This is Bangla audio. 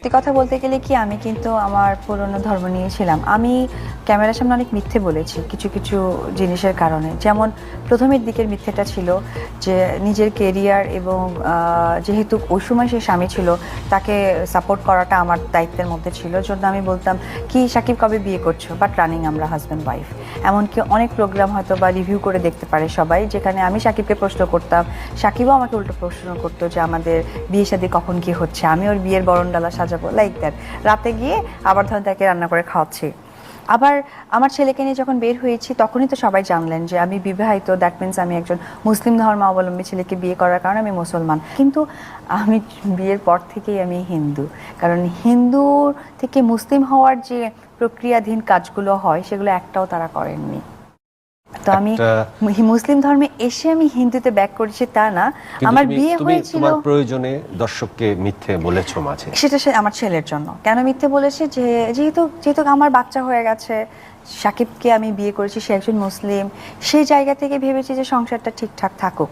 সত্যি কথা বলতে গেলে কি আমি কিন্তু আমার পুরনো ধর্ম নিয়ে ছিলাম। আমি ক্যামেরার সামনে অনেক মিথ্যে বলেছি কিছু কিছু জিনিসের কারণে। যেমন প্রথমের দিকের মিথ্যেটা ছিল যে নিজের কেরিয়ার এবং যেহেতু ওই সময় সে স্বামী ছিল তাকে সাপোর্ট করাটা আমার দায়িত্বের মধ্যে ছিল। জন্য আমি বলতাম কি সাকিব কবে বিয়ে করছো, বাট রানিং আমরা হাজব্যান্ড ওয়াইফ। এমনকি অনেক প্রোগ্রাম হয়তো বা রিভিউ করে দেখতে পারে সবাই, যেখানে আমি সাকিবকে প্রশ্ন করতাম, সাকিবও আমাকে উল্টো প্রশ্ন করতো যে আমাদের বিয়ে শাদী কখন কি হচ্ছে, আমি ওর বিয়ের বরণডালা সাজাবো লাইক দ্যাট। রাতে গিয়ে আবার ধরেন তাকে রান্না করে খাওয়াচ্ছি। আবার আমার ছেলেকে নিয়ে যখন বের হয়েছি তখনই তো সবাই জানলেন যে আমি বিবাহিত, দ্যাট মিনস আমি একজন মুসলিম ধর্মাবলম্বী ছেলেকে বিয়ে করার কারণে আমি মুসলমান। কিন্তু আমি বিয়ের পর থেকেই আমি হিন্দু, কারণ হিন্দু থেকে মুসলিম হওয়ার যে প্রক্রিয়াধীন কাজগুলো হয় সেগুলো একটাও তারা করেননি। তো আমি মুসলিম ধর্মে এসে আমি হিন্দুতে ব্যাক করেছি তা না, আমার বিয়ে হয়েছিল। তোমার প্রয়োজনে দর্শককে মিথ্যে বলেছো মাঝে, সেটা আমার ছেলের জন্য। কেন মিথ্যে বলেছে, যে যেহেতু যেহেতু আমার বাচ্চা হয়ে গেছে, সাকিবকে আমি বিয়ে করেছি, সে একজন মুসলিম, সেই জায়গা থেকে ভেবেছি যে সংসারটা ঠিকঠাক থাকুক।